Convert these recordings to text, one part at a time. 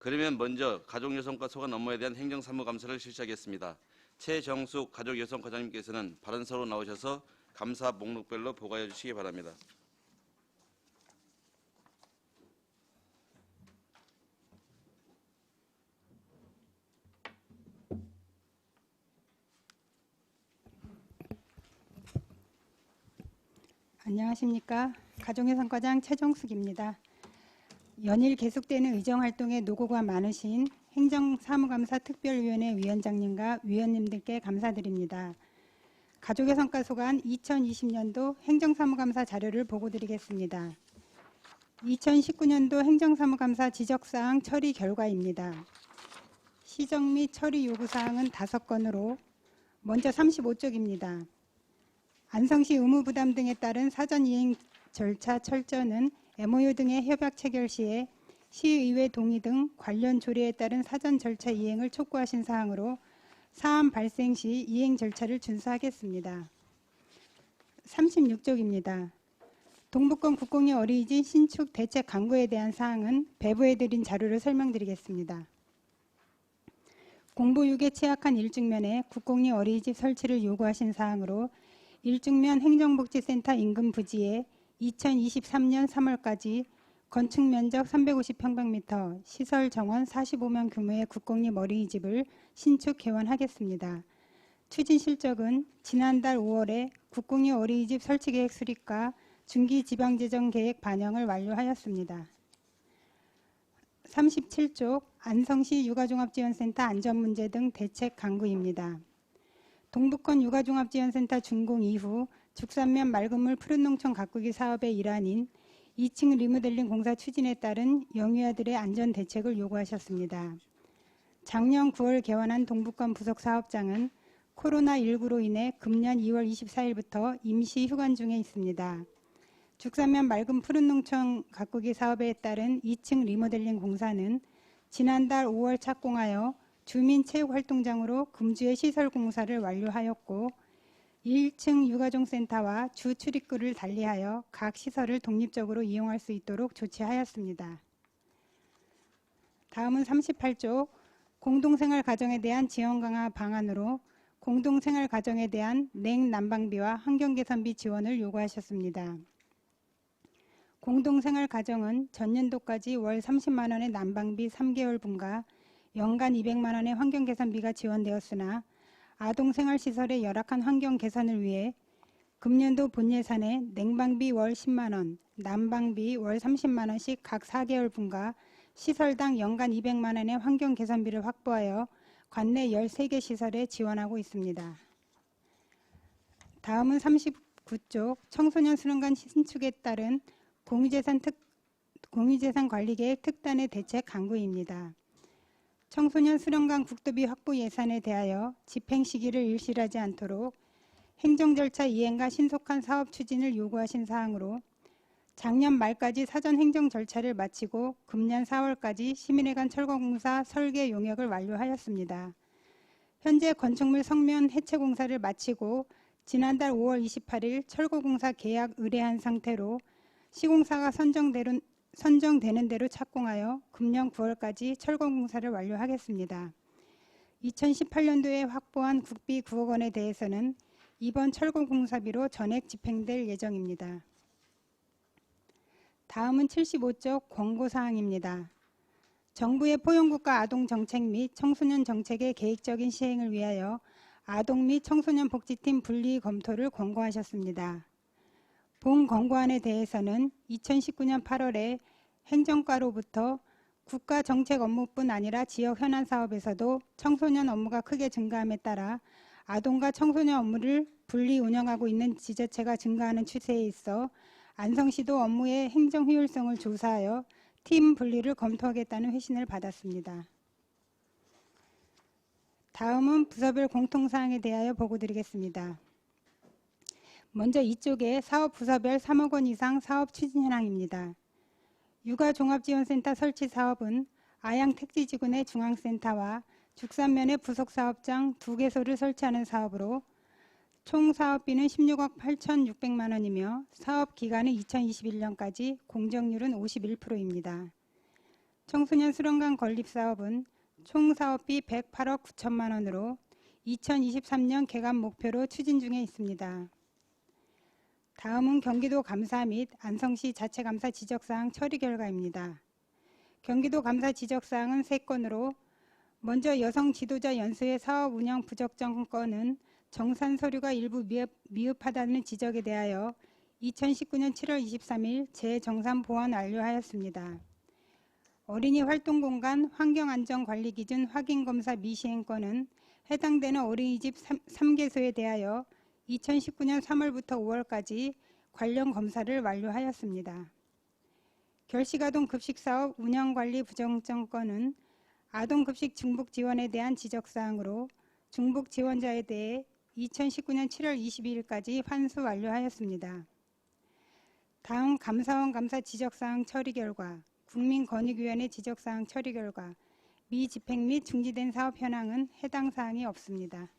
그러면 먼저 가족여성과 소관 업무에 대한 행정사무감사를 실시하겠습니다. 최정숙 가족여성과장님께서는 발언서로 나오셔서 감사 목록별로 보고해 주시기 바랍니다. 안녕하십니까. 가족여성과장 최정숙입니다. 연일 계속되는 의정활동에 노고가 많으신 행정사무감사 특별위원회 위원장님과 위원님들께 감사드립니다. 가족여성과 소관 2020년도 행정사무감사 자료를 보고드리겠습니다. 2019년도 행정사무감사 지적사항 처리 결과입니다. 시정 및 처리 요구사항은 5건으로 먼저 35쪽입니다. 안성시 의무부담 등에 따른 사전 이행 절차 철저는 MOU 등의 협약 체결 시에 시의회 동의 등 관련 조례에 따른 사전 절차 이행을 촉구하신 사항으로 사안 발생 시 이행 절차를 준수하겠습니다. 36쪽입니다. 동북권 국공립 어린이집 신축 대책 강구에 대한 사항은 배부해드린 자료를 설명드리겠습니다. 공부 유기에 취약한 일중면에 국공립 어린이집 설치를 요구하신 사항으로 일중면 행정복지센터 인근 부지에 2023년 3월까지 건축 면적 350평방미터, 시설 정원 45명 규모의 국공립 어린이집을 신축 개원하겠습니다. 추진 실적은 지난달 5월에 국공립 어린이집 설치 계획 수립과 중기 지방재정 계획 반영을 완료하였습니다. 37쪽 안성시 육아종합지원센터 안전문제 등 대책 강구입니다. 동북권 육아종합지원센터 준공 이후 죽산면 맑은물 푸른농촌 가꾸기 사업의 일환인 2층 리모델링 공사 추진에 따른 영유아들의 안전 대책을 요구하셨습니다. 작년 9월 개원한 동북권 부속 사업장은 코로나19로 인해 금년 2월 24일부터 임시 휴관 중에 있습니다. 죽산면 맑은 푸른농촌 가꾸기 사업에 따른 2층 리모델링 공사는 지난달 5월 착공하여 주민체육활동장으로 금주의 시설 공사를 완료하였고 1층 육아종센터와 주 출입구를 달리하여 각 시설을 독립적으로 이용할 수 있도록 조치하였습니다. 다음은 38쪽 공동생활 가정에 대한 지원 강화 방안으로 공동생활 가정에 대한 냉난방비와 환경개선비 지원을 요구하셨습니다. 공동생활 가정은 전년도까지 월 30만 원의 난방비 3개월 분과 연간 200만 원의 환경개선비가 지원되었으나 아동생활시설의 열악한 환경 개선을 위해 금년도 본예산에 냉방비 월 10만 원, 난방비 월 30만 원씩 각 4개월 분과 시설당 연간 200만 원의 환경개선비를 확보하여 관내 13개 시설에 지원하고 있습니다. 다음은 39쪽 청소년 수련관 신축에 따른 공유재산 관리계획 특단의 대책 강구입니다. 청소년 수련관 국도비 확보 예산에 대하여 집행 시기를 일실하지 않도록 행정절차 이행과 신속한 사업 추진을 요구하신 사항으로 작년 말까지 사전 행정 절차를 마치고 금년 4월까지 시민회관 철거공사 설계 용역을 완료하였습니다. 현재 건축물 성면 해체 공사를 마치고 지난달 5월 28일 철거공사 계약 의뢰한 상태로 시공사가 선정되는 대로 착공하여 금년 9월까지 철거공사를 완료하겠습니다. 2018년도에 확보한 국비 9억 원에 대해서는 이번 철거공사비로 전액 집행될 예정입니다. 다음은 75쪽 권고사항입니다. 정부의 포용국가 아동정책 및 청소년 정책의 계획적인 시행을 위하여 아동 및 청소년 복지팀 분리 검토를 권고하셨습니다. 본 권고안에 대해서는 2019년 8월에 행정과로부터 국가 정책 업무뿐 아니라 지역 현안 사업에서도 청소년 업무가 크게 증가함에 따라 아동과 청소년 업무를 분리 운영하고 있는 지자체가 증가하는 추세에 있어 안성시도 업무의 행정 효율성을 조사하여 팀 분리를 검토하겠다는 회신을 받았습니다. 다음은 부서별 공통사항에 대하여 보고드리겠습니다. 먼저 이쪽에 사업 부서별 3억 원 이상 사업 추진 현황입니다. 육아종합지원센터 설치 사업은 아양택지지구내 중앙센터와 죽산면의 부속사업장 2개소를 설치하는 사업으로 총 사업비는 16억 8,600만 원이며 사업 기간은 2021년까지 공정률은 51%입니다. 청소년 수련관 건립사업은 총 사업비 108억 9천만 원으로 2023년 개관 목표로 추진 중에 있습니다. 다음은 경기도 감사 및 안성시 자체감사 지적사항 처리 결과입니다. 경기도 감사 지적사항은 3건으로 먼저 여성 지도자 연수의 사업 운영 부적정 건은 정산 서류가 일부 미흡하다는 지적에 대하여 2019년 7월 23일 재정산 보완 완료하였습니다. 어린이 활동공간 환경안전관리기준 확인검사 미시행 건은 해당되는 어린이집 3개소에 대하여 2019년 3월부터 5월까지 관련 검사를 완료하였습니다. 결식아동 급식사업 운영관리 부정정 건은 아동급식 중복 지원에 대한 지적사항으로 중복 지원자에 대해 2019년 7월 22일까지 환수 완료하였습니다. 다음 감사원 감사 지적사항 처리 결과, 국민권익위원회 지적사항 처리 결과, 미집행 및 중지된 사업 현황은 해당 사항이 없습니다.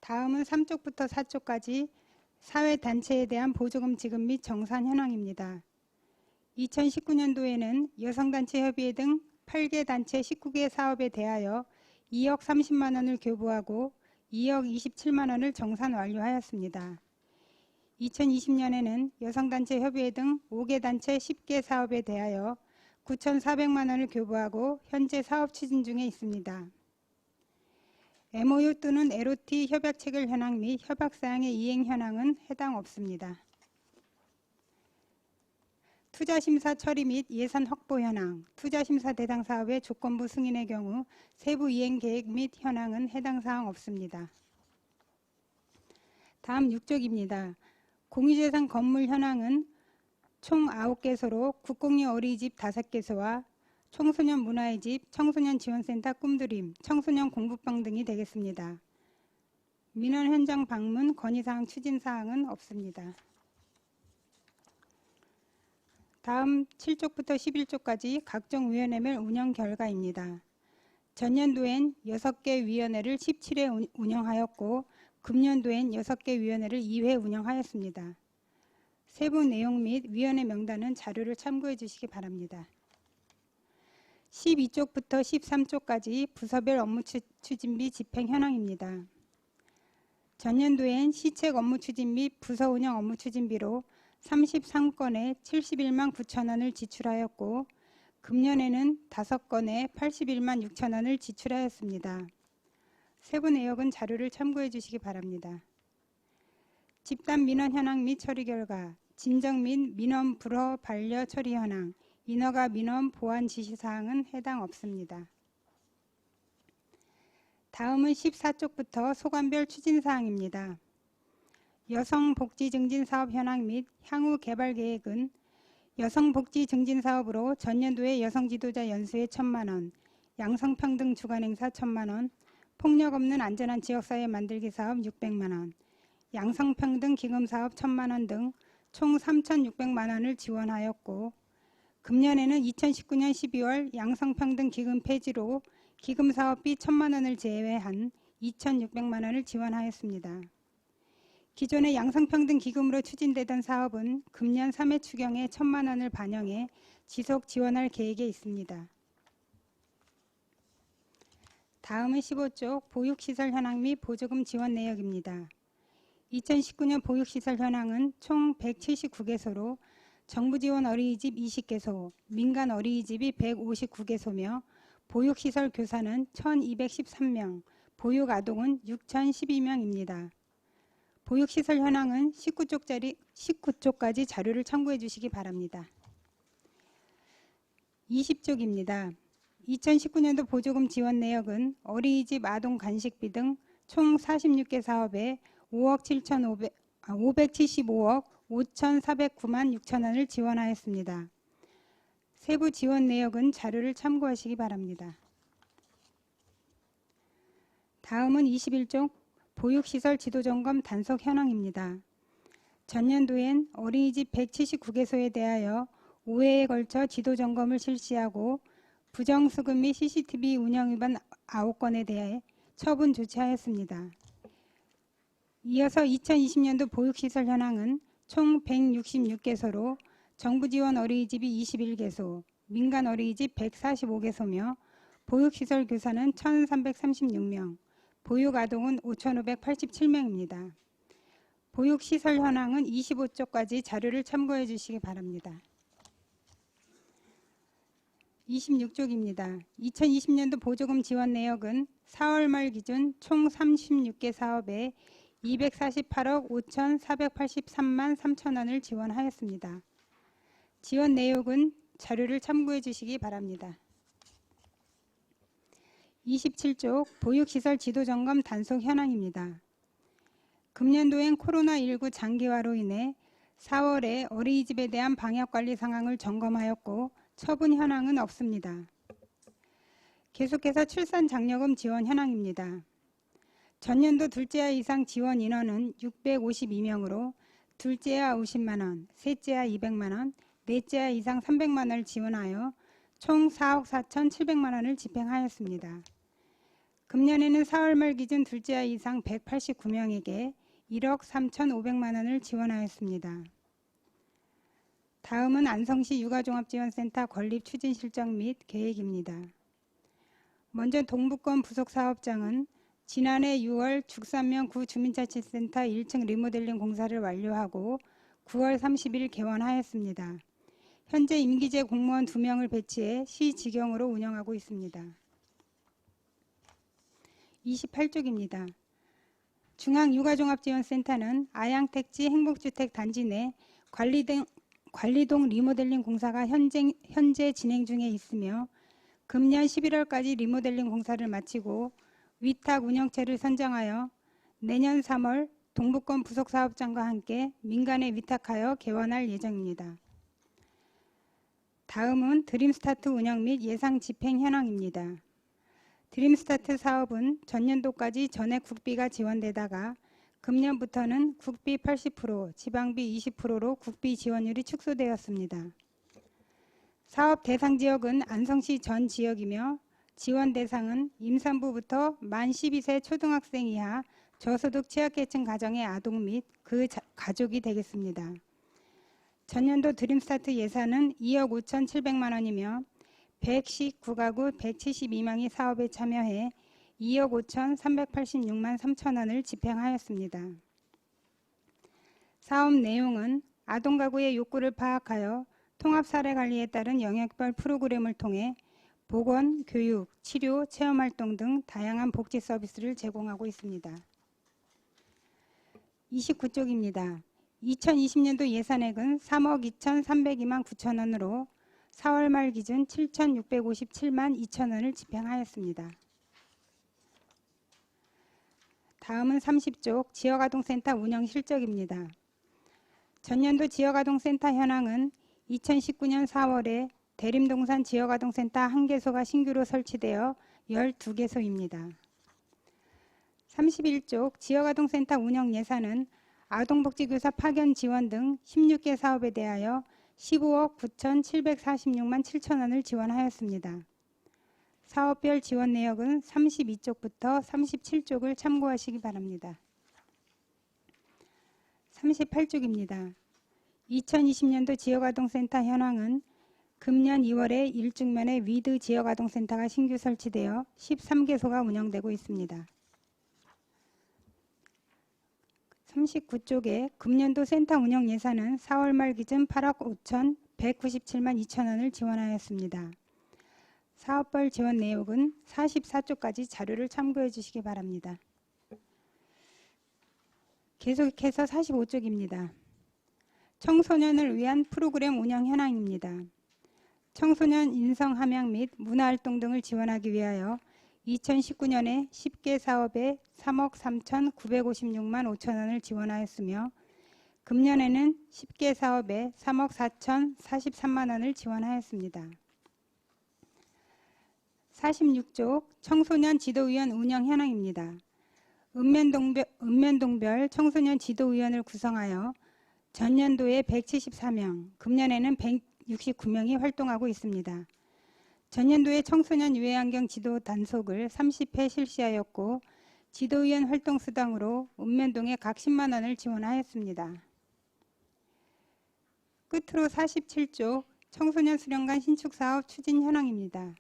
다음은 3쪽부터 4쪽까지 사회단체에 대한 보조금 지급 및 정산 현황입니다. 2019년도에는 여성단체 협의회 등 8개 단체 19개 사업에 대하여 2억 30만 원을 교부하고 2억 27만 원을 정산 완료하였습니다. 2020년에는 여성단체 협의회 등 5개 단체 10개 사업에 대하여 9,400만 원을 교부하고 현재 사업 추진 중에 있습니다. MOU 또는 LOT 협약 체결 현황 및 협약사항의 이행 현황은 해당 없습니다. 투자심사 처리 및 예산 확보 현황, 투자심사 대상 사업의 조건부 승인의 경우 세부 이행 계획 및 현황은 해당 사항 없습니다. 다음 6쪽입니다. 공유재산 건물 현황은 총 9개소로 국공립 어린이집 5개소와 청소년 문화의 집, 청소년 지원센터 꿈드림, 청소년 공부방 등이 되겠습니다. 민원 현장 방문, 건의사항 추진사항은 없습니다. 다음 7쪽부터 11쪽까지 각종 위원회별 운영 결과입니다. 전년도엔 6개 위원회를 17회 운영하였고 금년도엔 6개 위원회를 2회 운영하였습니다. 세부 내용 및 위원회 명단은 자료를 참고해 주시기 바랍니다. 12쪽부터 13쪽까지 부서별 업무 추진 및 집행 현황입니다. 전년도엔 시책 업무 추진 및 부서 운영 업무 추진비로 33건에 71만 9천 원을 지출하였고 금년에는 5건에 81만 6천 원을 지출하였습니다. 세부 내역은 자료를 참고해 주시기 바랍니다. 집단 민원 현황 및 처리 결과, 진정 및 민원 불허 반려 처리 현황, 인허가 민원 보완 지시사항은 해당 없습니다. 다음은 14쪽부터 소관별 추진사항입니다. 여성복지 증진 사업 현황 및 향후 개발 계획은 여성복지 증진 사업으로 전년도에 여성 지도자 연수회 1,000만 원, 양성평등 주간행사 1,000만 원, 폭력 없는 안전한 지역사회 만들기 사업 600만 원, 양성평등 기금 사업 1,000만 원 등 총 3,600만 원을 지원하였고 금년에는 2019년 12월 양성평등 기금 폐지로 기금 사업비 1,000만 원을 제외한 2,600만 원을 지원하였습니다. 기존의 양성평등 기금으로 추진되던 사업은 금년 3회 추경에 1,000만 원을 반영해 지속 지원할 계획에 있습니다. 다음은 15쪽 보육시설 현황 및 보조금 지원 내역입니다. 2019년 보육시설 현황은 총 179개소로 정부 지원 어린이집 20개소, 민간 어린이집이 159개소며 보육시설 교사는 1,213명, 보육아동은 6,012명입니다. 보육시설 현황은 19쪽까지 자료를 참고해 주시기 바랍니다. 20쪽입니다. 2019년도 보조금 지원 내역은 어린이집 아동 간식비 등 총 46개 사업에 575억 5,409만 6천 원을 지원하였습니다. 세부 지원 내역은 자료를 참고하시기 바랍니다. 다음은 21쪽 보육시설 지도점검 단속 현황입니다. 전년도엔 어린이집 179개소에 대하여 5회에 걸쳐 지도점검을 실시하고 부정수급 및 CCTV 운영 위반 9건에 대해 처분 조치하였습니다. 이어서 2020년도 보육시설 현황은 총 166개소로 정부 지원 어린이집이 21개소, 민간 어린이집 145개소며 보육시설 교사는 1,336명, 보육아동은 5,587명입니다. 보육시설 현황은 25쪽까지 자료를 참고해 주시기 바랍니다. 26쪽입니다. 2020년도 보조금 지원 내역은 4월 말 기준 총 36개 사업에 248억 5,483만 3천 원을 지원하였습니다. 지원 내역은 자료를 참고해 주시기 바랍니다. 27쪽 보육시설 지도점검 단속 현황입니다. 금년도엔 코로나19 장기화로 인해 4월에 어린이집에 대한 방역관리 상황을 점검하였고 처분 현황은 없습니다. 계속해서 출산 장려금 지원 현황입니다. 전년도 둘째아 이상 지원 인원은 652명으로 둘째아 50만원, 셋째아 200만원, 넷째아 이상 300만원을 지원하여 총 4억 4,700만원을 집행하였습니다. 금년에는 4월 말 기준 둘째아 이상 189명에게 1억 3,500만원을 지원하였습니다. 다음은 안성시 육아종합지원센터 건립 추진 실정 및 계획입니다. 먼저 동북권 부속사업장은 지난해 6월 죽산면 구주민자치센터 1층 리모델링 공사를 완료하고 9월 30일 개원하였습니다. 현재 임기제 공무원 2명을 배치해 시 직영으로 운영하고 있습니다. 28쪽입니다. 중앙육아종합지원센터는 아양택지 행복주택 단지 내 관리동 리모델링 공사가 현재 진행 중에 있으며 금년 11월까지 리모델링 공사를 마치고 위탁 운영체를 선정하여 내년 3월 동북권 부속사업장과 함께 민간에 위탁하여 개원할 예정입니다. 다음은 드림스타트 운영 및 예상 집행 현황입니다. 드림스타트 사업은 전년도까지 전액 국비가 지원되다가 금년부터는 국비 80%, 지방비 20%로 국비 지원율이 축소되었습니다. 사업 대상 지역은 안성시 전 지역이며 지원 대상은 임산부부터 만 12세 초등학생 이하 저소득 취약계층 가정의 아동 및 그 가족이 되겠습니다. 전년도 드림스타트 예산은 2억 5,700만 원이며 119가구 172명이 사업에 참여해 2억 5,386만 3천 원을 집행하였습니다. 사업 내용은 아동가구의 욕구를 파악하여 통합사례관리에 따른 영역별 프로그램을 통해 보건, 교육, 치료, 체험활동 등 다양한 복지 서비스를 제공하고 있습니다. 29쪽입니다. 2020년도 예산액은 3억 2,302만 9천 원으로 4월 말 기준 7,657만 2천 원을 집행하였습니다. 다음은 30쪽 지역아동센터 운영 실적입니다. 전년도 지역아동센터 현황은 2019년 4월에 대림동산 지역아동센터 1개소가 신규로 설치되어 12개소입니다. 31쪽 지역아동센터 운영 예산은 아동복지교사 파견 지원 등 16개 사업에 대하여 15억 9,746만 7천 원을 지원하였습니다. 사업별 지원 내역은 32쪽부터 37쪽을 참고하시기 바랍니다. 38쪽입니다. 2020년도 지역아동센터 현황은 금년 2월에 일중면에 위드 지역아동센터가 신규 설치되어 13개소가 운영되고 있습니다. 39쪽에 금년도 센터 운영 예산은 4월 말 기준 8억 5,197만 2천 원을 지원하였습니다. 사업별 지원 내역은 44쪽까지 자료를 참고해 주시기 바랍니다. 계속해서 45쪽입니다. 청소년을 위한 프로그램 운영 현황입니다. 청소년 인성 함양 및 문화활동 등을 지원하기 위하여 2019년에 10개 사업에 3억 3,956만 5천 원을 지원하였으며 금년에는 10개 사업에 3억 4,043만 원을 지원하였습니다. 46쪽 청소년 지도위원 운영 현황입니다. 읍면동별 청소년 지도위원을 구성하여 전년도에 174명, 금년에는 169명이 활동하고 있습니다. 전년도에 청소년 유해환경 지도 단속을 30회 실시하였고 지도위원 활동 수당으로 읍면동에 각 10만 원을 지원하였습니다. 끝으로 47조 청소년 수련관 신축 사업 추진 현황입니다.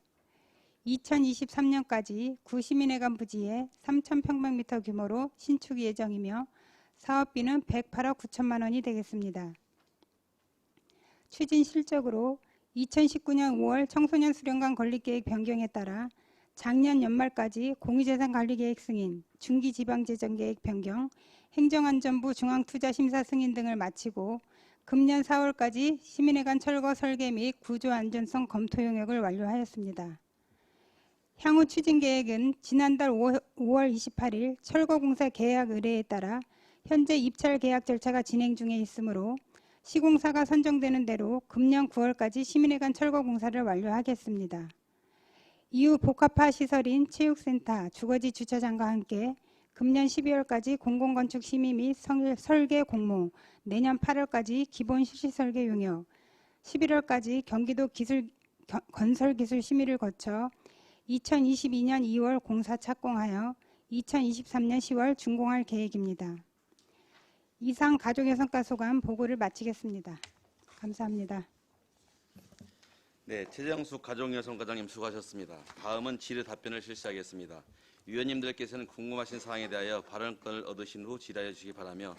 2023년까지 구시민회관 부지에 3,000평방미터 규모로 신축 예정이며 사업비는 108억 9천만 원이 되겠습니다. 추진 실적으로 2019년 5월 청소년 수련관 건립계획 변경에 따라 작년 연말까지 공유재산관리계획 승인, 중기지방재정계획 변경, 행정안전부 중앙투자심사 승인 등을 마치고 금년 4월까지 시민회관 철거 설계 및 구조 안전성 검토 용역을 완료하였습니다. 향후 추진 계획은 지난달 5월 28일 철거공사 계약 의뢰에 따라 현재 입찰 계약 절차가 진행 중에 있으므로 시공사가 선정되는 대로 금년 9월까지 시민회관 철거 공사를 완료하겠습니다. 이후 복합화 시설인 체육센터, 주거지 주차장과 함께 금년 12월까지 공공건축 심의 및 설계 공모, 내년 8월까지 기본 실시 설계 용역, 11월까지 경기도 건설기술 심의를 거쳐 2022년 2월 공사 착공하여 2023년 10월 준공할 계획입니다. 이상 가족여성과 소관 보고를 마치겠습니다. 감사합니다. 네, 최정숙 가족여성과장님 수고하셨습니다. 다음은 질의 답변을 실시하겠습니다. 위원님들께서는 궁금하신 사항에 대하여 발언권을 얻으신 후 질의해 주시기 바라며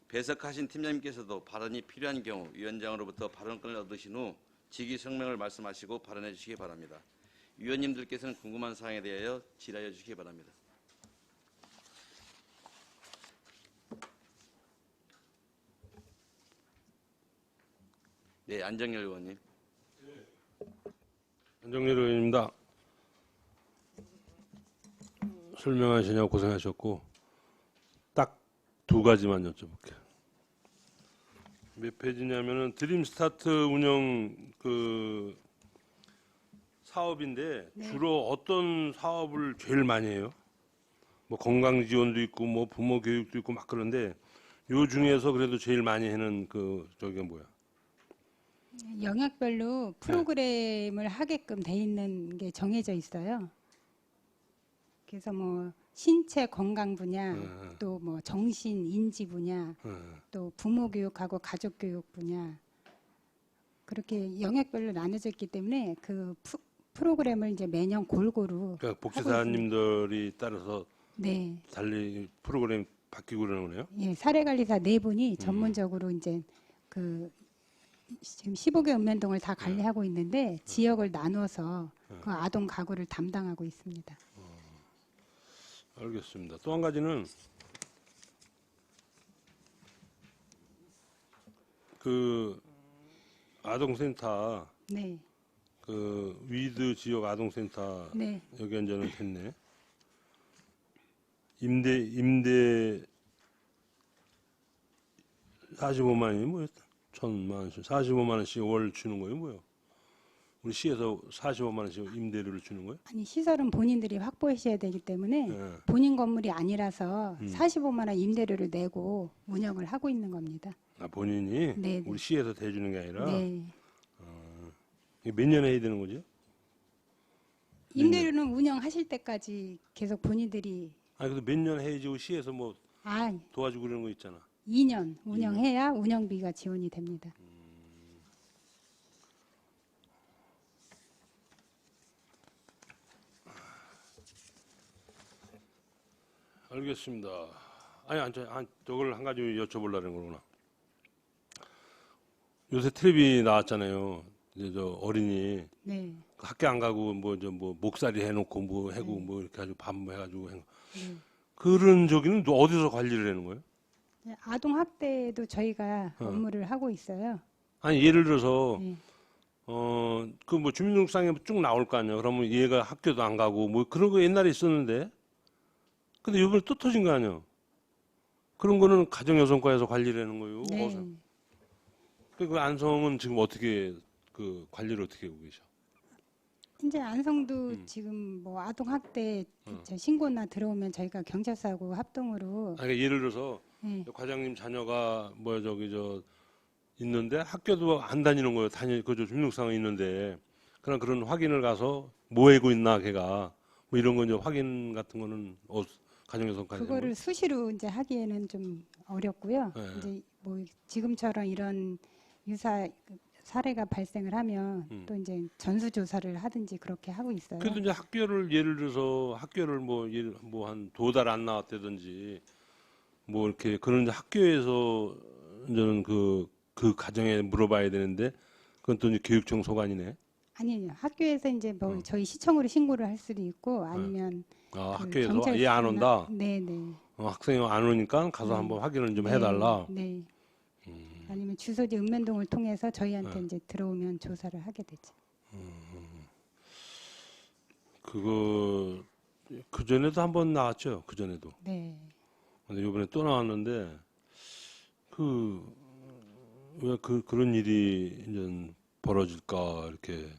배석하신 팀장님께서도 발언이 필요한 경우 위원장으로부터 발언권을 얻으신 후 직위 성명을 말씀하시고 발언해 주시기 바랍니다. 위원님들께서는 궁금한 사항에 대하여 질의해 주시기 바랍니다. 네, 안정열 의원님. 안정열 의원입니다. 설명하시냐고 고생하셨고 딱 두 가지만 여쭤볼게요. 몇 페이지냐면은 드림스타트 운영 그 사업인데 네. 주로 어떤 사업을 제일 많이 해요? 뭐 건강 지원도 있고 뭐 부모 교육도 있고 막 그런데 요 중에서 그래도 제일 많이 하는 그 저게 뭐야? 영역별로 프로그램을 하게끔 돼 있는 게 정해져 있어요. 그래서 뭐 신체 건강 분야, 또 뭐 정신 인지 분야, 또 부모 교육하고 가족 교육 분야 그렇게 영역별로 나눠져 있기 때문에 그 프로그램을 이제 매년 골고루 그러니까 복지사님들이 따라서 네, 달리 프로그램 바뀌고 그러는 거네요. 예, 사례관리사 네 분이 전문적으로 이제 그 지금 15개 읍면동을 다 관리하고 있는데 지역을 나눠서 그 아동 가구를 담당하고 있습니다. 알겠습니다. 또 한 가지는 그 아동센터 네, 그 위드 지역 아동센터 네, 여기 이제는 됐네. 임대 45만 원이 뭐예요? 1,000만 원씩 45만 원씩 월 주는 거예요, 뭐요? 우리 시에서 45만 원씩 임대료를 주는 거예요? 아니 시설은 본인들이 확보하셔야 되기 때문에 네. 본인 건물이 아니라서 45만 원 임대료를 내고 운영을 하고 있는 겁니다. 아, 본인이 네, 우리 시에서 대주는 게 아니라 네. 이게 몇 년에 해야 되는 거죠? 임대료는 운영하실 때까지 계속 본인들이 아니 그래도 몇 년 해야지 우리 시에서 뭐 아 도와주고 그러는 거 있잖아. 2년 운영해야 운영비가 지원이 됩니다. 알겠습니다. 아니, 저걸 한 가지 여쭤보려는 거구나. 요새 텔레비 나왔잖아요. 이제 저 어린이 네, 학교 안 가고 뭐 목살이 해놓고 뭐 해고 뭐 이렇게 가지고 밥 뭐 해가지고 네. 그런 저기는 어디서 관리를 하는 거예요? 아동 학대도 저희가 업무를 하고 있어요. 아니 예를 들어서 네. 그 뭐 주민등록상에 쭉 나올 거 아니야. 그러면 얘가 학교도 안 가고 뭐 그런 거 옛날에 있었는데. 근데 이번에 또 터진 거 아니야. 그런 거는 가정여성과에서 관리를 하는 거예요. 네. 어디서? 그 안성은 지금 어떻게 그 관리를 어떻게 하고 계셔? 이제 안성도 지금 뭐 아동 학대 신고나 들어오면 저희가 경찰서하고 합동으로 아니, 그러니까 예를 들어서 네. 과장님 자녀가 뭐 저기 저 있는데 학교도 안 다니는 거예요. 그저 주민등록상에 있는데 그런 확인을 가서 뭐 하고 있나 걔가 뭐 이런 거 이제 확인 같은 거는 가정여성까지 그거를 수시로 이제 하기에는 좀 어렵고요. 네. 이제 뭐 지금처럼 이런 유사 사례가 발생을 하면 또 이제 전수조사를 하든지 그렇게 하고 있어요. 그래도 이제 학교를 예를 들어서 학교를 뭐 한 2달 안 나왔다든지 뭐 이렇게 그런 이제 학교에서 저는 그 가정에 물어봐야 되는데 그건 또 이제 교육청 소관이네. 아니요, 학교에서 이제 뭐 저희 시청으로 신고를 할 수도 있고 아니면 아, 그 학교에서 얘 안 온다. 네네. 학생이 안 오니까 가서 한번 확인을 좀 해달라. 네. 아니면 주소지 읍면동을 통해서 저희한테 이제 들어오면 조사를 하게 되죠. 그거 그 전에도 한번 나왔죠. 그 전에도. 네. 근데 이번에 또 나왔는데 왜 그런 일이 이제 벌어질까 이렇게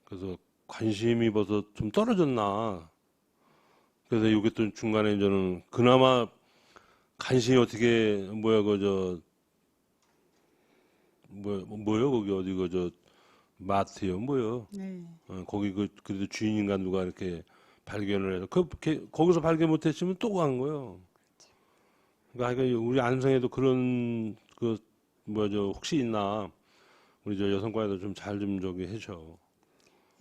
그래서 관심이 벌써 좀 떨어졌나. 그래서 이게 또 중간에 저는 그나마 간신히 어떻게 뭐요 거기 어디 마트요 뭐요. 네. 거기 그래도 주인인가 누가 이렇게 발견을 해서 거기서 발견 못했으면 또 간 거예요. 그러니까 우리 안성에도 그런 혹시 있나 우리 저 여성과에도 좀 잘 좀 저기 해줘.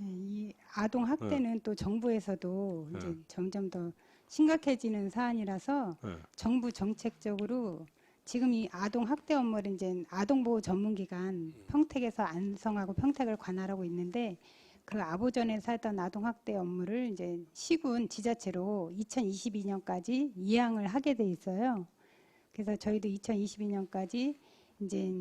이 아동 학대는 또 정부에서도 이제 점점 더 심각해지는 사안이라서 정부 정책적으로 지금 이 아동 학대 업무를 이제 아동보호 전문기관 평택에서 안성하고 평택을 관할하고 있는데 그 아보전에서 하던 아동 학대 업무를 이제 시군 지자체로 2022년까지 이양을 하게 돼 있어요. 그래서 저희도 2022년까지 이제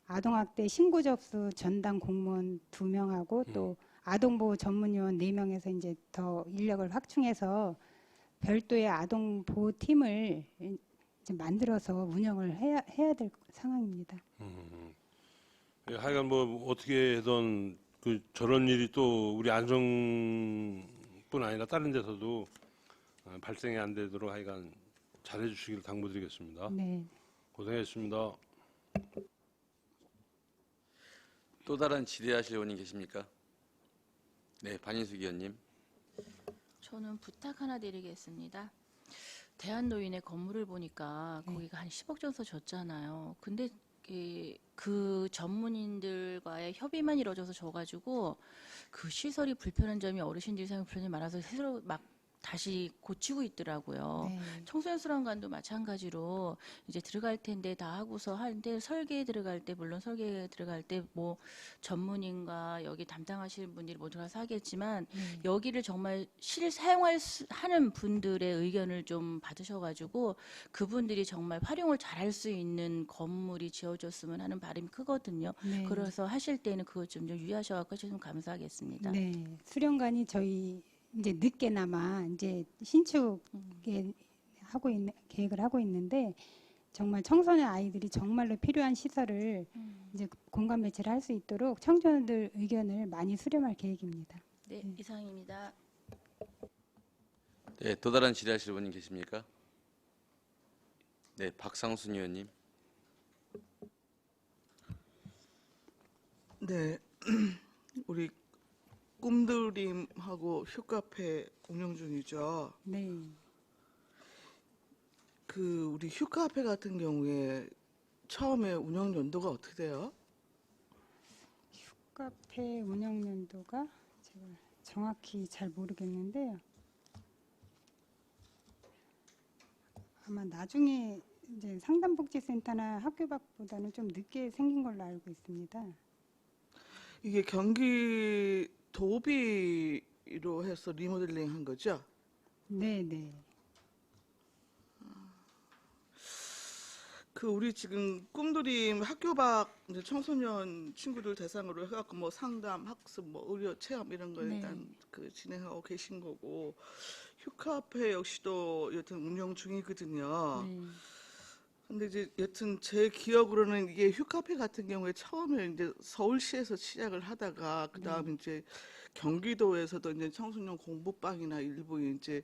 아동학대 신고 접수 전담 공무원 2명하고 또 아동보호 전문요원 4명에서 이제 더 인력을 확충해서 별도의 아동보호팀을 이제 만들어서 운영을 해야 될 상황입니다. 하여간 뭐 어떻게든 저런 일이 또 우리 안성뿐 아니라 다른 데서도 발생이 안 되도록 하여간 잘해 주시길 당부드리겠습니다. 네. 고생했습니다. 또 다른 질의하실 의원님 계십니까? 네, 반인숙 의원님. 저는 부탁 하나 드리겠습니다. 대한노인의 건물을 보니까 거기가 한 10억 정도 줬잖아요. 근데 그 전문인들과의 협의만 이루어져서 져가지고 그 시설이 불편한 점이 어르신들이 사용 불편이 많아서 새로 막 다시 고치고 있더라고요. 네. 청소년 수련관도 마찬가지로 이제 들어갈 텐데 다 하고서 하는데 설계에 들어갈 때 물론 설계에 들어갈 때 뭐 전문인과 여기 담당하시는 분들이 뭐 들어가서 하겠지만 여기를 정말 하는 분들의 의견을 좀 받으셔가지고 그분들이 정말 활용을 잘할 수 있는 건물이 지어졌으면 하는 바람이 크거든요. 네. 그래서 하실 때는 그것 좀 유의하셔서 좀 감사하겠습니다. 네. 수련관이 저희 이제 늦게나마 이제 신축에 계획을 하고 있는데 정말 청소년 아이들이 정말로 필요한 시설을 이제 공간 배치를 할 수 있도록 청소년들 의견을 많이 수렴할 계획입니다. 네, 이상입니다. 네, 또 다른 질의하실 의원님 계십니까? 네, 박상순 의원님. 네, 우리 꿈드림하고 휴카페 운영 중이죠. 네. 우리 휴카페 같은 경우에 처음에 운영 연도가 어떻게 돼요? 카페 운영 연도가 제가 정확히 잘 모르겠는데요. 아마 나중에 이제 상담복지센터나 학교 밖보다는 좀 늦게 생긴 걸로 알고 있습니다. 이게 경기 도비로 해서 리모델링 한 거죠? 네, 네. 우리 지금 꿈드림 학교 밖 이제 청소년 친구들 대상으로 해갖고 뭐 상담, 학습, 뭐 의료 체험 이런 거 일단 진행하고 계신 거고 휴카페 역시도 여튼 운영 중이거든요. 네. 근데 이제 여튼 제 기억으로는 이게 휴카페 같은 경우에 처음에 이제 서울시에서 시작을 하다가 그다음 이제 경기도에서도 이제 청소년 공부방이나 일부 이제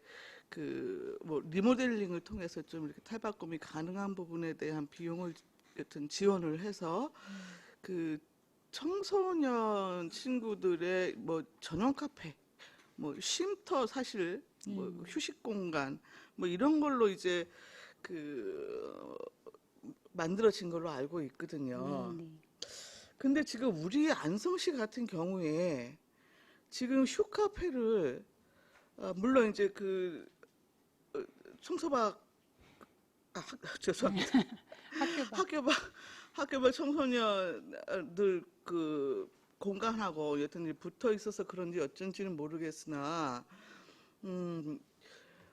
뭐 리모델링을 통해서 좀 이렇게 탈바꿈이 가능한 부분에 대한 비용을 여튼 지원을 해서 청소년 친구들의 뭐 전용 카페, 뭐 쉼터 사실 뭐 휴식 공간 뭐 이런 걸로 이제 만들어진 걸로 알고 있거든요. 네, 네. 근데 지금 우리 안성시 같은 경우에 지금 휴카페를 물론 이제 그 청소박 죄송합니다. 학교발 청소년들 그 공간하고 여튼 붙어 있어서 그런지 어쩐지는 모르겠으나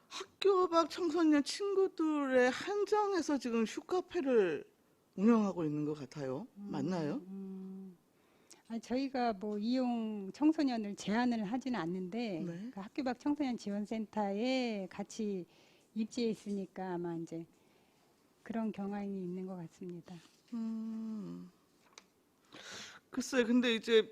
학교 밖 청소년 친구들의 한정해서 지금 휴카페를 운영하고 있는 것 같아요. 맞나요? 저희가 뭐 이용 청소년을 제한을 하지는 않는데 네. 그 학교 밖 청소년 지원센터에 같이 입지해 있으니까 아마 이제 그런 경향이 있는 것 같습니다. 글쎄요. 근데 이제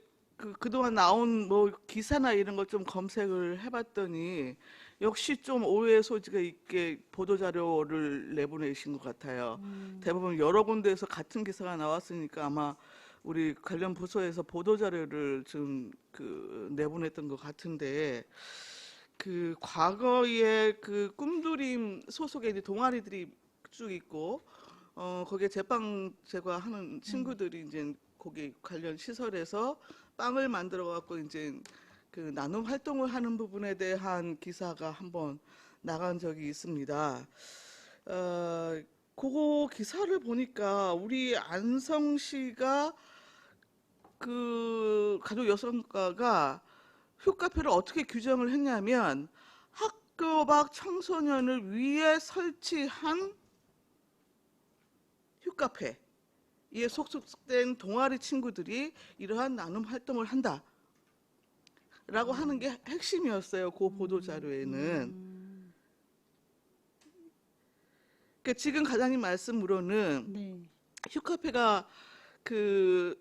그동안 나온 뭐 기사나 이런 걸 좀 검색을 해봤더니 역시 좀 오해 소지가 있게 보도자료를 내보내신 것 같아요. 대부분 여러 군데에서 같은 기사가 나왔으니까 아마 우리 관련 부서에서 보도자료를 좀 내보냈던 것 같은데 그 과거에 그 꿈드림 소속의 이제 동아리들이 쭉 있고 거기에 제빵 제과하는 친구들이 이제 거기 관련 시설에서 빵을 만들어 갖고 이제 그 나눔 활동을 하는 부분에 대한 기사가 한번 나간 적이 있습니다. 그거 기사를 보니까 우리 안성시가 그 가족 여성가가 휴카페를 어떻게 규정을 했냐면 학교 밖 청소년을 위해 설치한 휴카페 이에 속속된 동아리 친구들이 이러한 나눔 활동을 한다 라고 하는 게 핵심이었어요. 그 보도자료에는. 그러니까 지금 과장님 말씀으로는 네. 휴카페가 그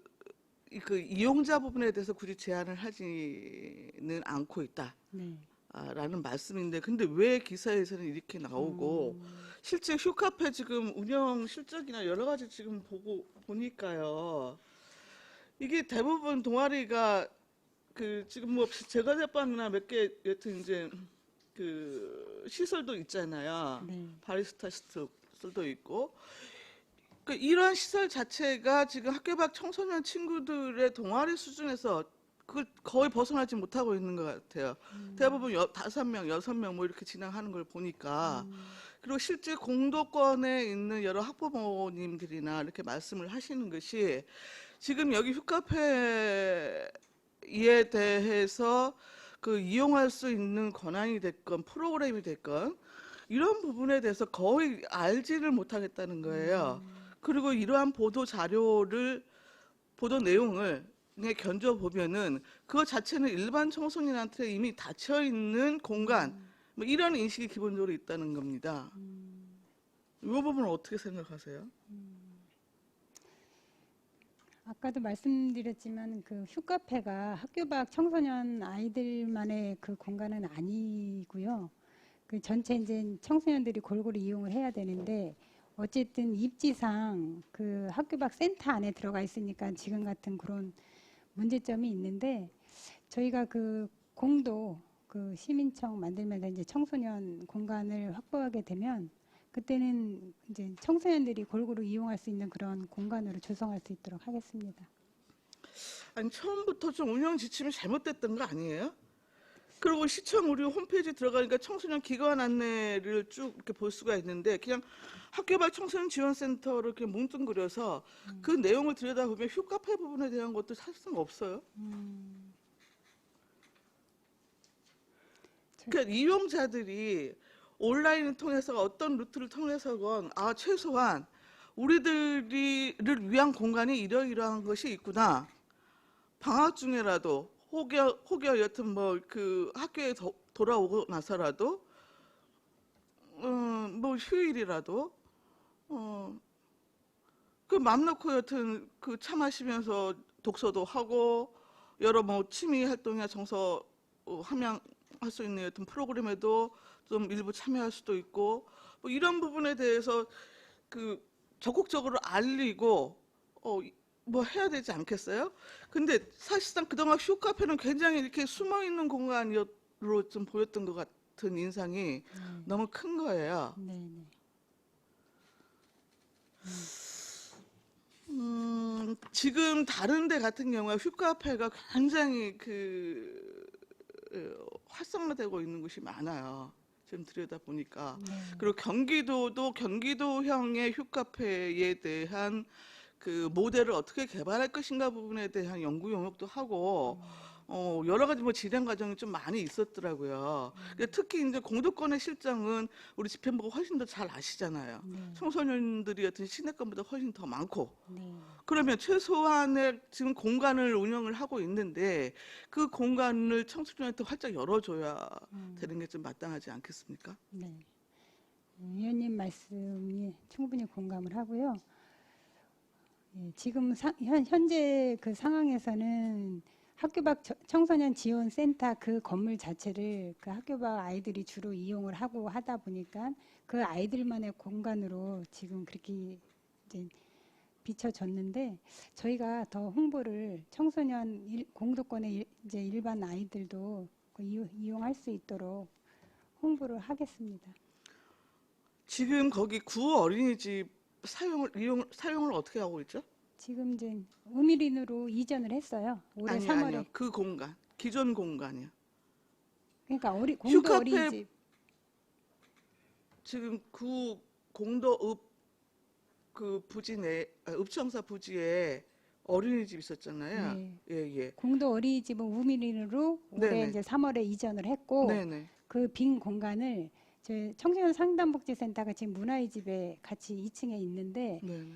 이용자 부분에 대해서 굳이 제한을 하지는 않고 있다. 네. 라는 말씀인데 근데 왜 기사에서는 이렇게 나오고 실제 휴카페 지금 운영 실적이나 여러 가지 지금 보니까요. 이게 대부분 동아리가 그 지금 뭐 제과제빵이나 몇 개 여튼 이제 그 시설도 있잖아요. 네. 바리스타 시설도 있고 그러니까 이러한 시설 자체가 지금 학교 밖 청소년 친구들의 동아리 수준에서 그걸 거의 벗어나지 못하고 있는 것 같아요. 대부분 5명, 6명 뭐 이렇게 진행하는 걸 보니까 그리고 실제 공도권에 있는 여러 학부모님들이나 이렇게 말씀을 하시는 것이 지금 여기 휴카페에 대해서 그 이용할 수 있는 권한이 됐건 프로그램이 됐건 이런 부분에 대해서 거의 알지를 못하겠다는 거예요. 그리고 이러한 보도 내용을 견져 보면은 그거 자체는 일반 청소년한테 이미 닫혀 있는 공간, 뭐 이런 인식이 기본적으로 있다는 겁니다. 이 부분은 어떻게 생각하세요? 아까도 말씀드렸지만 그 휴카페가 학교 밖 청소년 아이들만의 그 공간은 아니고요. 그 전체 이제 청소년들이 골고루 이용을 해야 되는데 어쨌든 입지상 그 학교 밖 센터 안에 들어가 있으니까 지금 같은 그런 문제점이 있는데 저희가 그 공도 그 시민청 만들면서 이제 청소년 공간을 확보하게 되면 그때는 이제 청소년들이 골고루 이용할 수 있는 그런 공간으로 조성할 수 있도록 하겠습니다. 아니 처음부터 좀 운영 지침이 잘못됐던 거 아니에요? 그리고 시청 우리 홈페이지 들어가니까 청소년 기관 안내를 쭉 이렇게 볼 수가 있는데 그냥 학교 밖 청소년 지원센터를 이렇게 뭉뚱그려서 그 내용을 들여다보면 휴카페 부분에 대한 것도 사실상 없어요. 그러니까 이용자들이 온라인을 통해서 어떤 루트를 통해서건 최소한 우리들을 위한 공간이 이러이러한 것이 있구나. 방학 중에라도 혹여 여튼 뭐 그 학교에 돌아오고 나서라도 뭐 휴일이라도 그 맘 놓고 여튼 그 차 마시면서 독서도 하고 여러 뭐 취미 활동이나 정서 함양할 수 있는 여튼 프로그램에도 좀 일부 참여할 수도 있고 뭐 이런 부분에 대해서 그 적극적으로 알리고 뭐 해야 되지 않겠어요? 근데 사실상 그동안 휴카페는 굉장히 이렇게 숨어 있는 공간으로 좀 보였던 것 같은 인상이 너무 큰 거예요. 네, 네. 지금 다른 데 같은 경우에 휴카페가 굉장히 활성화되고 있는 곳이 많아요. 지금 들여다보니까. 그리고 경기도도 경기도형의 휴카페에 대한 그 모델을 어떻게 개발할 것인가 부분에 대한 연구 용역도 하고 여러 가지 뭐 진행 과정이 좀 많이 있었더라고요. 근데 특히 이제 공도권의 실정은 우리 집행부가 훨씬 더 잘 아시잖아요. 청소년들이 어떤 시내권보다 훨씬 더 많고. 그러면 최소한의 지금 공간을 운영을 하고 있는데 그 공간을 청소년한테 활짝 열어줘야 되는 게 좀 마땅하지 않겠습니까? 네. 위원님 말씀이 충분히 공감을 하고요. 예, 지금 현재 그 상황에서는 학교 밖 청소년 지원 센터 그 건물 자체를 그 학교 밖 아이들이 주로 이용을 하고 하다 보니까 그 아이들만의 공간으로 지금 그렇게 이제 비춰졌는데 저희가 더 홍보를 청소년 공도권의 이제 일반 아이들도 그 이용할 수 있도록 홍보를 하겠습니다. 지금 거기 구 어린이집 사용을 어떻게 하고 있죠? 지금 이제 우미린으로 이전을 했어요. 올해 3월에. 아니요. 그 공간, 기존 공간이요. 그러니까 공도 휴카페 어린이집. 지금 그 공도 그 부지 읍청사 부지에 어린이집 있었잖아요. 네. 예. 공도 어린이집은 우미린으로 올해 네네. 이제 3월에 이전을 했고 네네. 그 빈 공간을 저희 청소년 상담복지센터가 지금 문화의 집에 같이 2층에 있는데 네네.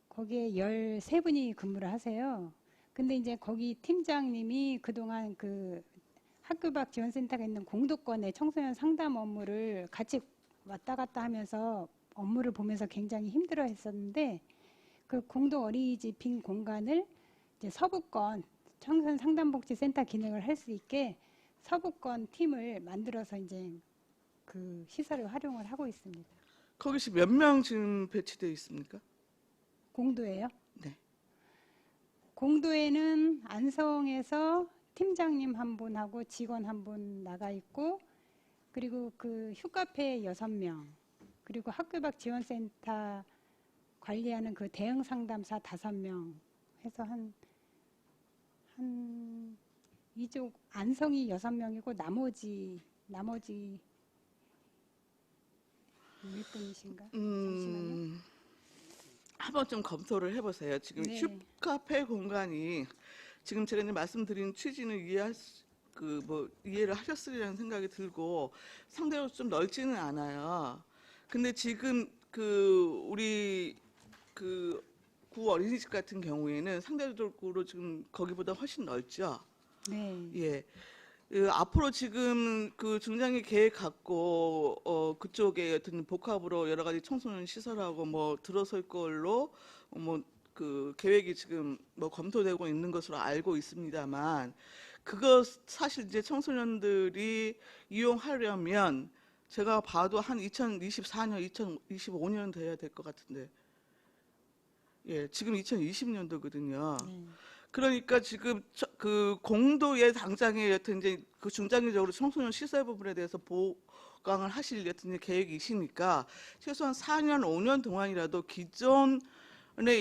거기에 13분이 근무를 하세요. 근데 이제 거기 팀장님이 그동안 그 학교 밖 지원센터가 있는 공도권의 청소년 상담 업무를 같이 왔다 갔다 하면서 업무를 보면서 굉장히 힘들어 했었는데 그 공도 어린이집 빈 공간을 이제 서부권 청소년 상담복지센터 기능을 할 수 있게 서부권 팀을 만들어서 이제 그 시설을 활용을 하고 있습니다. 거기서 몇 명 지금 배치되어 있습니까? 공도예요? 네. 공도에는 안성에서 팀장님 한 분하고 직원 한 분 나가 있고 그리고 그 휴카페 6명 그리고 학교 밖 지원센터 관리하는 그 대응 상담사 5명 해서 한 이쪽 안성이 6명이고 나머지 몇 분이신가? 잠시만요. 한번 좀 검토를 해보세요. 지금 네. 휴카페 공간이 지금 제가 이제 말씀드린 취지는 이해를 하셨으리라는 생각이 들고 상대적으로 좀 넓지는 않아요. 근데 지금 우리 구 어린이집 같은 경우에는 상대적으로 지금 거기보다 훨씬 넓죠. 네. 예. 앞으로 지금 그 중장기 계획 갖고 그쪽에 어떤 복합으로 여러 가지 청소년 시설하고 뭐 들어설 걸로 그 계획이 지금 뭐 검토되고 있는 것으로 알고 있습니다만 그거 사실 이제 청소년들이 이용하려면 제가 봐도 한 2024년, 2025년 돼야 될 것 같은데 예, 지금 2020년도거든요. 그러니까 지금 그 공도의 당장에 여튼 이제 그 중장기적으로 청소년 시설 부분에 대해서 보강을 하실 여튼 계획이시니까 최소한 4년, 5년 동안이라도 기존에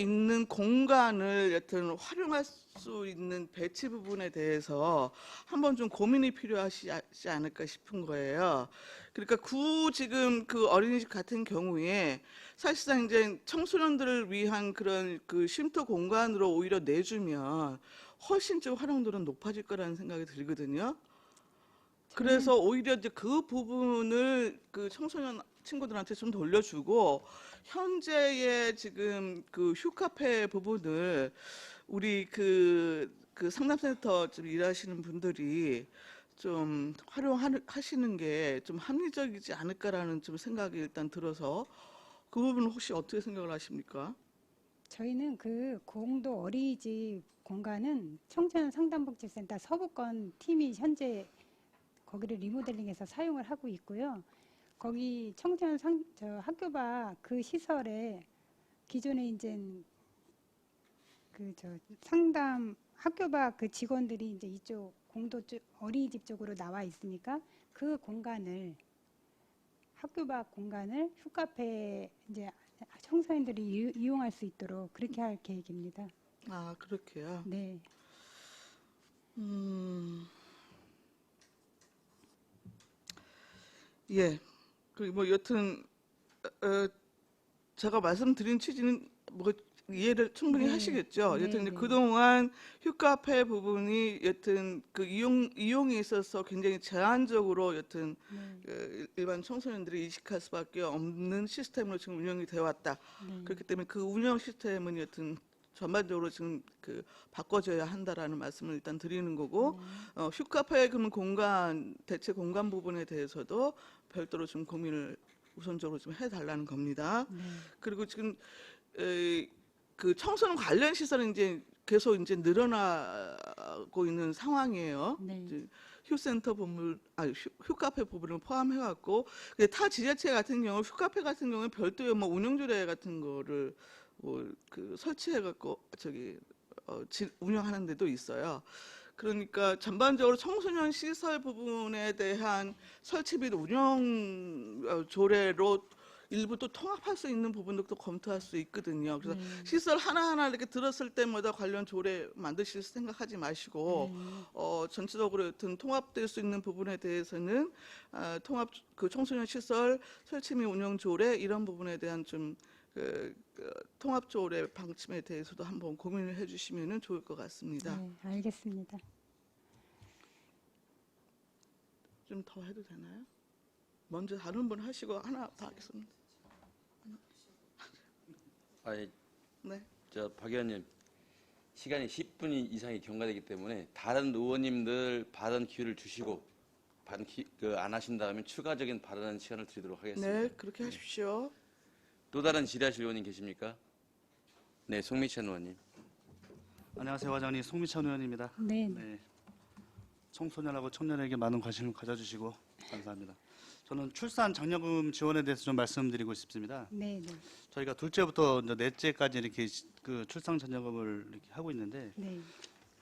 있는 공간을 여튼 활용할 수 있는 배치 부분에 대해서 한번 좀 고민이 필요하지 않을까 싶은 거예요. 그러니까 지금 그 어린이집 같은 경우에 사실상 이제 청소년들을 위한 그런 그 쉼터 공간으로 오히려 내주면 훨씬 좀 활용도는 높아질 거라는 생각이 들거든요. 그래서 오히려 이제 그 부분을 그 청소년 친구들한테 좀 돌려주고 현재의 지금 그 휴카페 부분을 우리 그 상담센터 좀 일하시는 분들이 좀 활용하시는 게 좀 합리적이지 않을까라는 좀 생각이 일단 들어서 그 부분은 혹시 어떻게 생각을 하십니까? 저희는 그 공도 어린이집 공간은 청소년 상담복지센터 서부권 팀이 현재 거기를 리모델링해서 사용을 하고 있고요. 거기 청소년 학교 밖 그 시설에 기존에 이제 상담 학교 밖 그 직원들이 이제 이쪽 공도 쪽 어린이집 쪽으로 나와 있으니까 그 공간을 학교 밖 공간을 휴카페 이제 청소년들이 이용할 수 있도록 그렇게 할 계획입니다. 아, 그렇게요. 네. 예. 그리고 뭐 여튼 제가 말씀드린 취지는 뭐 이해를 충분히 네. 하시겠죠. 네, 여튼 이제 네. 그동안 휴카페 부분이 여튼 그 이용에 있어서 굉장히 제한적으로 여튼 네. 일반 청소년들이 이식할 수밖에 없는 시스템으로 지금 운영이 되어 왔다. 네. 그렇기 때문에 그 운영 시스템은 여튼 전반적으로 지금 그 바꿔줘야 한다라는 말씀을 일단 드리는 거고, 휴카페 그러면 공간 대체 공간 부분에 대해서도 별도로 좀 고민을 우선적으로 좀 해달라는 겁니다. 네. 그리고 지금 그 청소년 관련 시설은 이제 계속 이제 늘어나고 있는 상황이에요. 네. 이제 휴센터 부분, 휴카페 부분을 포함해갖고, 근데 타 지자체 같은 경우 휴카페 같은 경우에 별도의 뭐 운영조례 같은 거를 뭐 그 설치해갖고 운영하는 데도 있어요. 그러니까 전반적으로 청소년 시설 부분에 대한 설치 및 운영 조례로 일부 또 통합할 수 있는 부분도 또 검토할 수 있거든요. 그래서 시설 하나하나 이렇게 들었을 때마다 관련 조례 만드실 생각하지 마시고, 전체적으로 여튼 통합될 수 있는 부분에 대해서는 통합 그 청소년 시설 설치 및 운영 조례 이런 부분에 대한 좀 통합 조례 방침에 대해서도 한번 고민을 해주시면 좋을 것 같습니다. 네, 알겠습니다. 좀 더 해도 되나요? 먼저 다른 분 하시고 하나 더 하겠습니다. 아니, 네. 박 의원님, 시간이 10분 이상이 경과되기 때문에 다른 의원님들 발언 기회를 주시고 안 하신다면 추가적인 발언 시간을 드리도록 하겠습니다. 네, 그렇게 하십시오. 또 다른 질의하실 의원님 계십니까? 네, 송미찬 의원님. 안녕하세요, 과장님. 송미찬 의원입니다. 네. 네. 청소년하고 청년에게 많은 관심을 가져주시고 감사합니다. 저는 출산 장려금 지원에 대해서 좀 말씀드리고 싶습니다. 네. 네. 저희가 둘째부터 이제 넷째까지 이렇게 그 출산 장려금을 이렇게 하고 있는데 네.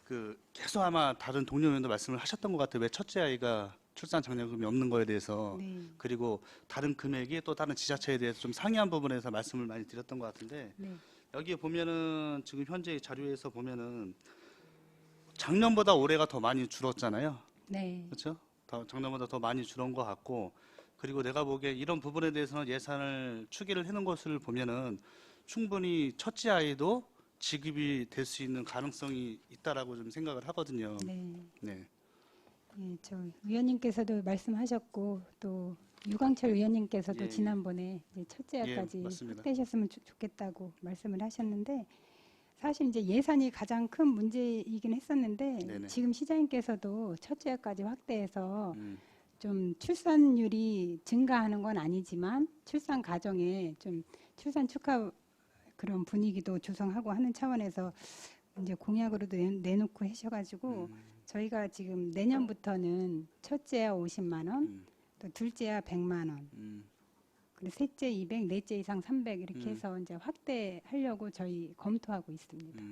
그 계속 아마 다른 동료 의원도 말씀을 하셨던 것 같아요. 왜 첫째 아이가 출산 장려금이 없는 거에 대해서 네. 그리고 다른 금액이 또 다른 지자체에 대해서 좀 상이한 부분에서 말씀을 많이 드렸던 것 같은데 네. 여기에 보면은 지금 현재 자료에서 보면은 작년보다 올해가 더 많이 줄었잖아요. 네. 그렇죠? 작년보다 더 많이 줄은 것 같고 그리고 내가 보기에 이런 부분에 대해서는 예산을 추계를 해놓은 것을 보면은 충분히 첫째 아이도 지급이 될 수 있는 가능성이 있다라고 좀 생각을 하거든요. 네. 네. 예, 저 위원님께서도 말씀하셨고 또 유광철 위원님께서도 예, 예. 지난번에 이제 첫째 아까지 예, 맞습니다. 확대하셨으면 좋겠다고 말씀을 하셨는데 사실 이제 예산이 가장 큰 문제이긴 했었는데 네네. 지금 시장님께서도 첫째 아까지 확대해서 음, 좀 출산율이 증가하는 건 아니지만 출산 가정에 좀 출산 축하 그런 분위기도 조성하고 하는 차원에서 이제 공약으로도 내놓고 하셔가지고 저희가 지금 내년부터는 첫째야 50만 원, 또 둘째야 100만 원, 그리고 셋째 200, 넷째 이상 300 이렇게 해서 이제 확대하려고 저희 검토하고 있습니다.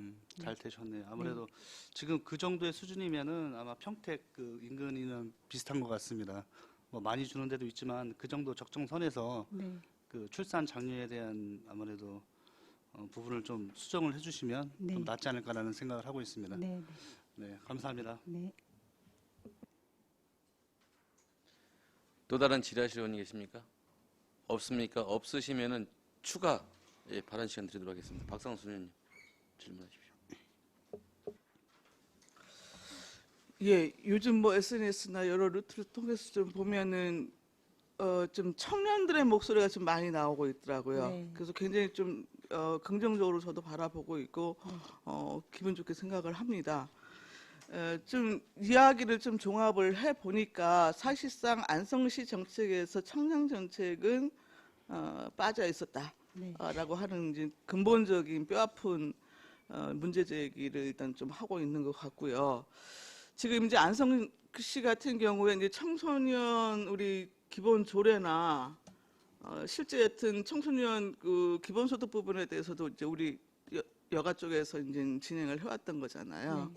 잘 되셨네요. 아무래도 지금 그 정도의 수준이면은 아마 평택 그 인근이는 비슷한 것 같습니다. 뭐 많이 주는 데도 있지만 그 정도 적정선에서 네, 그 출산 장려에 대한 아무래도 부분을 좀 수정을 해주시면 네. 좀 낫지 않을까라는 생각을 하고 있습니다. 네, 네, 감사합니다. 네. 또 다른 질의하실 의원님 계십니까? 없습니까? 없으시면은 추가 발언 시간 드리도록 하겠습니다. 박상수 의원님 질문하십시오. 예, 요즘 뭐 SNS나 여러 루트를 통해서 좀 보면은 좀 청년들의 목소리가 좀 많이 나오고 있더라고요. 네. 그래서 굉장히 좀 긍정적으로 저도 바라보고 있고 기분 좋게 생각을 합니다. 좀 이야기를 좀 종합을 해 보니까 사실상 안성시 정책에서 청년 정책은 빠져 있었다라고 하는 이제 근본적인 뼈아픈 문제 제기를 일단 좀 하고 있는 것 같고요. 지금 이제 안성시 같은 경우에 이제 청소년 우리 기본 조례나 실제 여튼 청소년 그 기본소득 부분에 대해서도 이제 우리 여가 쪽에서 이제 진행을 해왔던 거잖아요.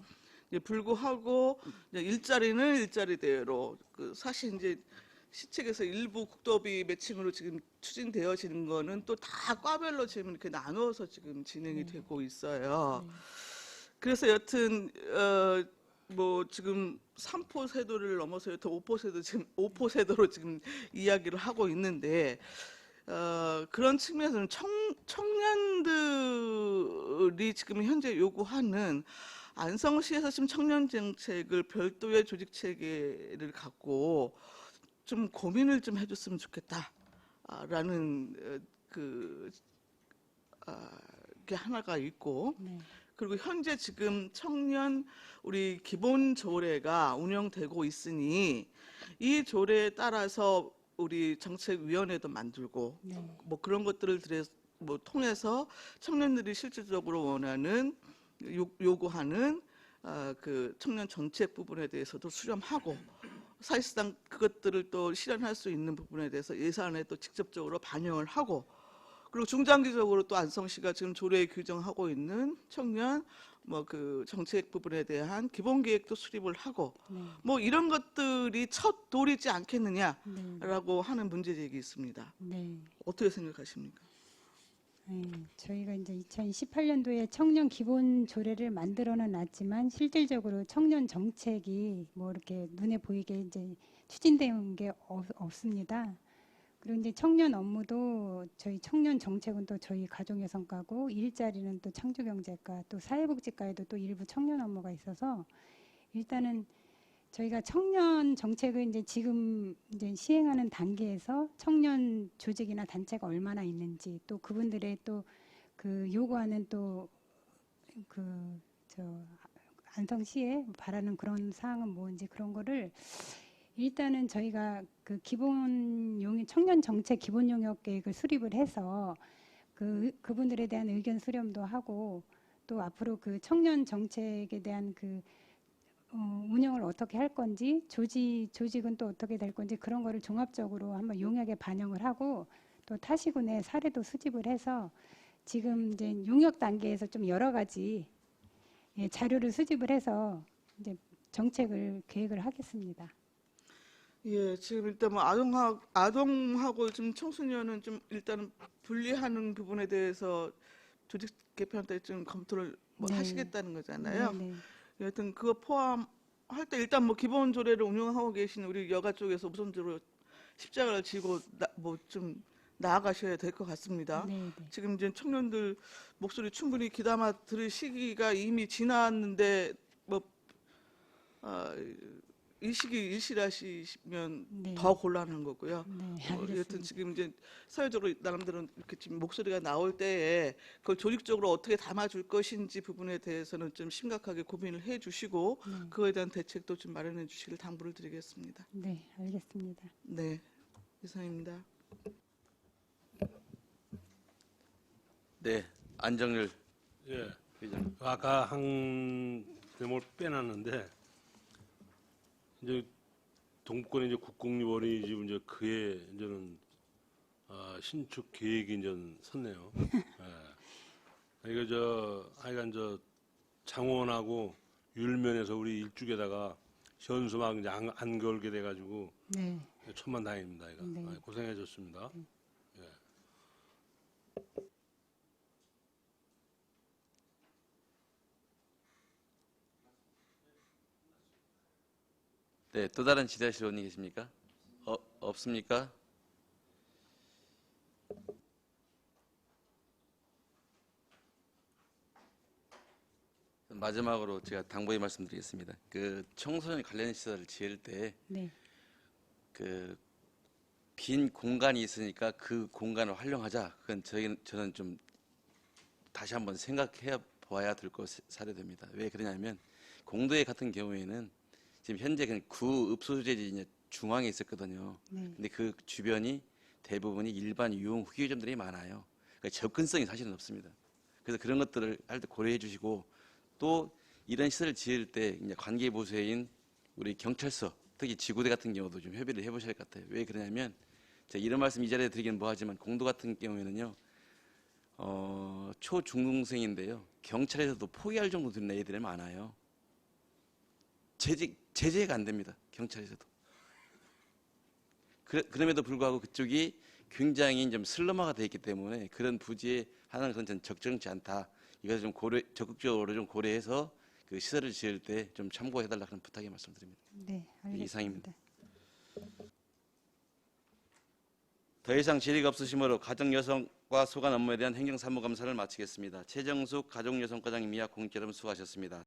이제 불구하고 이제 일자리는 일자리대로 그 사실 이제 시책에서 일부 국도비 매칭으로 지금 추진되어지는 거는 또 다 과별로 지금 이렇게 나누어서 지금 진행이 되고 있어요. 그래서 여튼 뭐 지금 3포 세도를 넘어서 여튼 5포 세도 지금 5포 세도로 지금 이야기를 하고 있는데 그런 측면에서는 청년들이 지금 현재 요구하는 안성시에서 지금 청년 정책을 별도의 조직 체계를 갖고 좀 고민을 좀 해줬으면 좋겠다라는 게 하나가 있고, 네. 그리고 현재 지금 청년 우리 기본 조례가 운영되고 있으니 이 조례에 따라서 우리 정책위원회도 만들고 네. 뭐 그런 것들을 통해서 청년들이 실질적으로 원하는 요구하는 그 청년 정책 부분에 대해서도 수렴하고 사실상 그것들을 또 실현할 수 있는 부분에 대해서 예산에 또 직접적으로 반영을 하고, 그리고 중장기적으로 또 안성시가 지금 조례에 규정하고 있는 청년 뭐 그 정책 부분에 대한 기본 계획도 수립을 하고 뭐 이런 것들이 첫 돌이지 않겠느냐라고 하는 문제 제기 있습니다. 네. 어떻게 생각하십니까? 저희가 이제 2018년도에 청년 기본 조례를 만들어는 놨지만 실질적으로 청년 정책이 뭐 이렇게 눈에 보이게 이제 추진된 게 없습니다. 그리고 이제 청년 업무도 저희 청년 정책은 또 저희 가정여성과고, 일자리는 또 창조경제과, 또 사회복지과에도 또 일부 청년 업무가 있어서 일단은 저희가 청년 정책을 이제 지금 이제 시행하는 단계에서 청년 조직이나 단체가 얼마나 있는지, 또 그분들의 또 그 요구하는 또 그 안성시에 바라는 그런 사항은 뭔지 그런 거를 일단은 저희가 그 청년 정책 기본 용역 계획을 수립을 해서 그분들에 대한 의견 수렴도 하고, 또 앞으로 그 청년 정책에 대한 운영을 어떻게 할 건지, 조직은 또 어떻게 될 건지 그런 거를 종합적으로 한번 용역에 반영을 하고, 또 타시군의 사례도 수집을 해서 지금 이제 용역 단계에서 좀 여러 가지 자료를 수집을 해서 이제 정책을 계획을 하겠습니다. 예, 지금 일단 뭐 아동하고 좀 청소년은 좀 일단은 분리하는 부분에 대해서 조직 개편 때 좀 검토를 뭐 네. 하시겠다는 거잖아요. 네. 여튼 그거 포함할 때 일단 뭐 기본 조례를 운영하고 계신 우리 여가 쪽에서 우선적으로 십자가를 지고 뭐 좀 나아가셔야 될 것 같습니다. 네. 지금 이제 청년들 목소리 충분히 귀담아 들을 시기가 이미 지났는데 뭐 이 시기 일실하시면 네. 더 곤란한 거고요. 네, 여튼 알겠습니다. 지금 이제 사회적으로 나름대로 이렇게 지금 목소리가 나올 때에 그걸 조직적으로 어떻게 담아줄 것인지 부분에 대해서는 좀 심각하게 고민을 해주시고 그거에 대한 대책도 좀 마련해 주시길 당부를 드리겠습니다. 네, 알겠습니다. 네, 이상입니다. 네, 안정열 예. 회장. 아까 한 대목을 빼놨는데 이제 동북권의 이제 국공립 어린이집 이제 그에 이제는 신축 계획이 이제 섰네요. 예. 이거 하여간 장원하고 율면에서 우리 일죽에다가 현수막 이제 안 걸게 돼가지고 네. 천만다행입니다. 이거 네. 고생해줬습니다. 네, 또 다른 질의하실 의원님 계십니까? 없습니까? 마지막으로 제가 당부의 말씀드리겠습니다. 그 청소년 관련 시설을 지을 때 네. 그 빈 공간이 있으니까 그 공간을 활용하자. 그건 저는 좀 다시 한번 생각해 봐야 될 것 사례됩니다. 왜 그러냐면 공도에 같은 경우에는 지금 현재 그냥 구읍소재지 중앙에 있었거든요. 네. 근데 그 주변이 대부분이 일반 유흥 후기점들이 많아요. 그러니까 접근성이 사실은 없습니다. 그래서 그런 것들을 할 때 고려해 주시고, 또 이런 시설을 지을 때 이제 관계 부서인 우리 경찰서, 특히 지구대 같은 경우도 좀 협의를 해보셔야 할 것 같아요. 왜 그러냐면 제가 이런 말씀 이 자리에 드리긴 뭐하지만 공도 같은 경우에는요, 초중등생인데요, 경찰에서도 포기할 정도 되는 애들이 많아요. 제재가 안 됩니다. 경찰에서도. 그럼에도 불구하고 그쪽이 굉장히 좀 슬럼화가 돼 있기 때문에 그런 부지에 하는 것은 전 적정치 않다. 이것을 좀 적극적으로 좀 고려해서 그 시설을 지을 때 좀 참고해달라 그런 부탁의 말씀드립니다. 네, 알겠습니다. 이상입니다. 더 이상 질의가 없으시므로 가정여성과 소관 업무에 대한 행정사무감사를 마치겠습니다. 최정숙 가족여성과장님 이하 공익 여러분 수고하셨습니다.